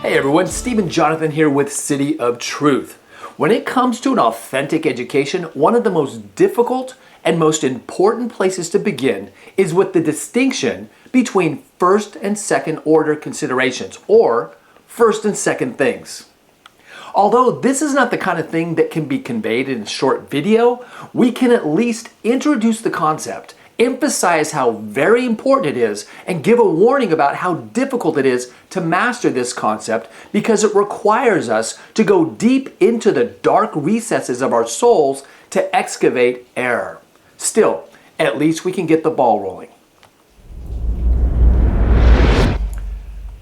Hey everyone, Stephen Jonathan here with City of Truth. When it comes to an authentic education, one of the most difficult and most important places to begin is with the distinction between first and second order considerations, or first and second things. Although this is not the kind of thing that can be conveyed in a short video, we can at least introduce the concept, emphasize how very important it is, and give a warning about how difficult it is to master this concept because it requires us to go deep into the dark recesses of our souls to excavate error. Still, at least we can get the ball rolling.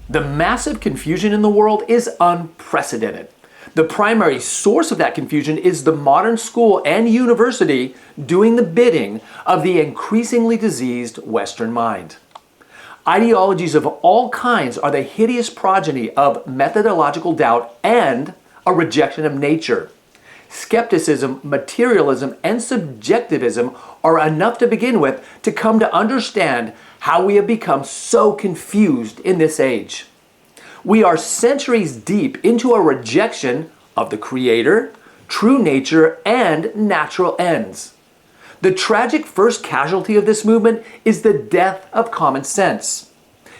The massive confusion in the world is unprecedented. The primary source of that confusion is the modern school and university doing the bidding of the increasingly diseased Western mind. Ideologies of all kinds are the hideous progeny of methodological doubt and a rejection of nature. Skepticism, materialism, and subjectivism are enough to begin with to come to understand how we have become so confused in this age. We are centuries deep into a rejection of the Creator, true nature, and natural ends. The tragic first casualty of this movement is the death of common sense.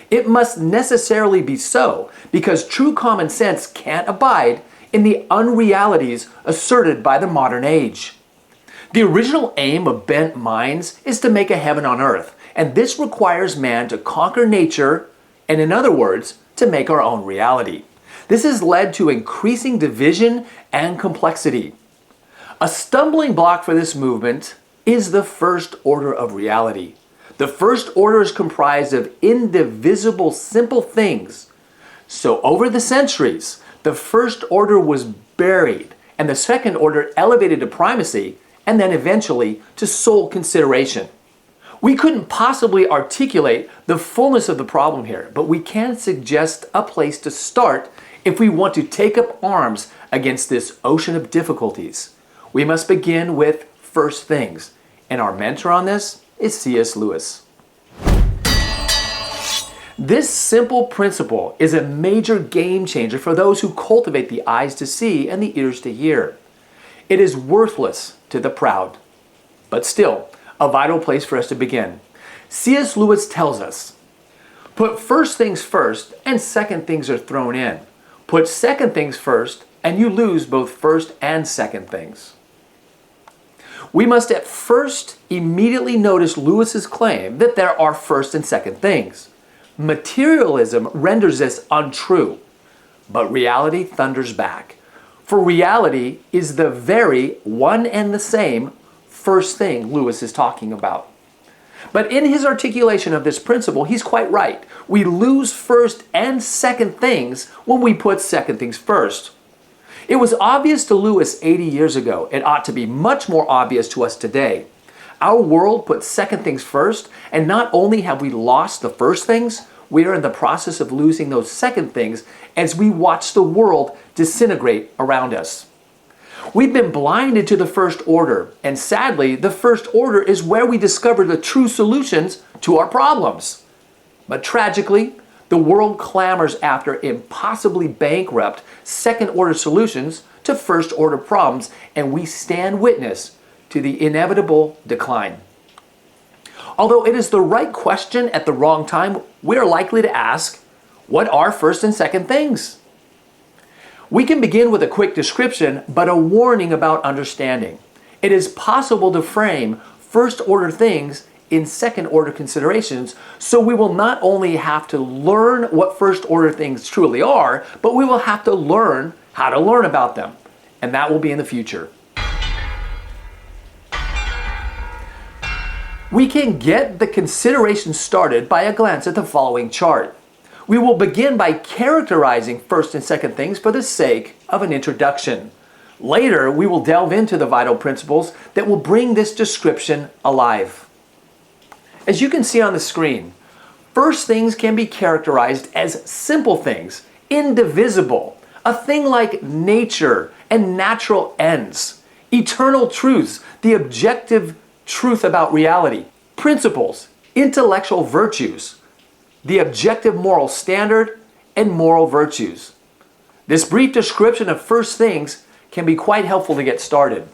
It must necessarily be so because true common sense can't abide in the unrealities asserted by the modern age. The original aim of bent minds is to make a heaven on earth, and this requires man to conquer nature, and in other words, to make our own reality. This has led to increasing division and complexity. A stumbling block for this movement is the first order of reality. The first order is comprised of indivisible, simple things. So over the centuries, the first order was buried, and the second order elevated to primacy, and then eventually to sole consideration. We couldn't possibly articulate the fullness of the problem here, but we can suggest a place to start if we want to take up arms against this ocean of difficulties. We must begin with first things, and our mentor on this is C.S. Lewis. This simple principle is a major game changer for those who cultivate the eyes to see and the ears to hear. It is worthless to the proud, but still a vital place for us to begin. C.S. Lewis tells us, put first things first and second things are thrown in. Put second things first and you lose both first and second things. We must at first immediately notice Lewis's claim that there are first and second things. Materialism renders this untrue, but reality thunders back. For reality is the very one and the same first thing Lewis is talking about. But in his articulation of this principle, he's quite right. We lose first and second things when we put second things first. It was obvious to Lewis 80 years ago. It ought to be much more obvious to us today. Our world puts second things first, and not only have we lost the first things, we are in the process of losing those second things as we watch the world disintegrate around us. We've been blinded to the first order, and sadly, the first order is where we discover the true solutions to our problems. But tragically, the world clamors after impossibly bankrupt second order solutions to first order problems, and we stand witness to the inevitable decline. Although it is the right question at the wrong time, we are likely to ask, what are first and second things? We can begin with a quick description, but a warning about understanding. It is possible to frame first order things in second order considerations, so we will not only have to learn what first order things truly are, but we will have to learn how to learn about them. And that will be in the future. We can get the consideration started by a glance at the following chart. We will begin by characterizing first and second things for the sake of an introduction. Later, we will delve into the vital principles that will bring this description alive. As you can see on the screen, first things can be characterized as simple things, indivisible, a thing like nature and natural ends, eternal truths, the objective truth about reality, principles, intellectual virtues, the objective moral standard, and moral virtues. This brief description of first things can be quite helpful to get started.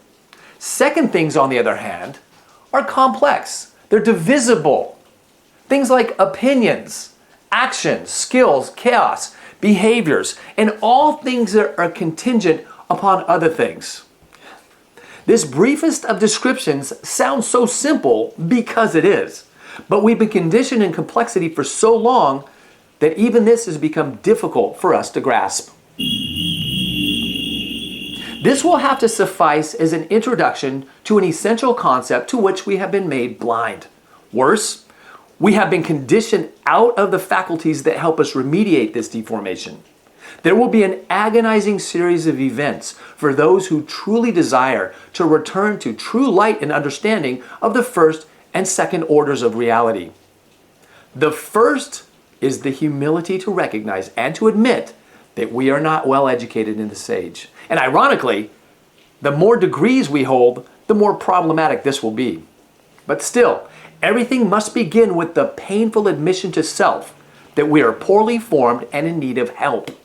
Second things, on the other hand, are complex. They're divisible. Things like opinions, actions, skills, chaos, behaviors, and all things that are contingent upon other things. This briefest of descriptions sounds so simple because it is, but we've been conditioned in complexity for so long that even this has become difficult for us to grasp. This will have to suffice as an introduction to an essential concept to which we have been made blind. Worse, we have been conditioned out of the faculties that help us remediate this deformation. There will be an agonizing series of events for those who truly desire to return to true light and understanding of the first and second orders of reality. The first is the humility to recognize and to admit that we are not well educated in the sage. And ironically, the more degrees we hold, the more problematic this will be. But still, everything must begin with the painful admission to self that we are poorly formed and in need of help.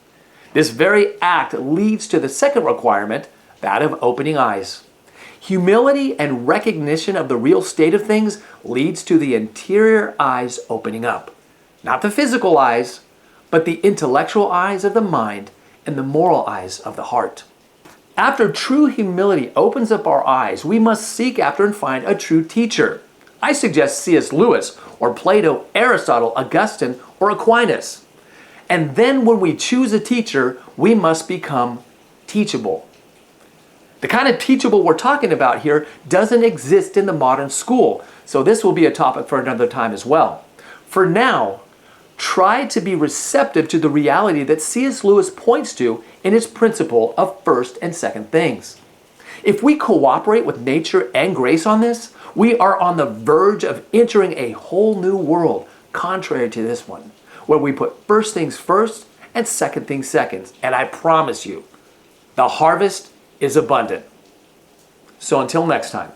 This very act leads to the second requirement, that of opening eyes. Humility and recognition of the real state of things leads to the interior eyes opening up. Not the physical eyes, but the intellectual eyes of the mind and the moral eyes of the heart. After true humility opens up our eyes, we must seek after and find a true teacher. I suggest C.S. Lewis, or Plato, Aristotle, Augustine, or Aquinas. And then when we choose a teacher, we must become teachable. The kind of teachable we're talking about here doesn't exist in the modern school, so this will be a topic for another time as well. For now, try to be receptive to the reality that C.S. Lewis points to in his principle of first and second things. If we cooperate with nature and grace on this, we are on the verge of entering a whole new world, contrary to this one, where we put first things first and second things second. And I promise you, the harvest is abundant. So until next time.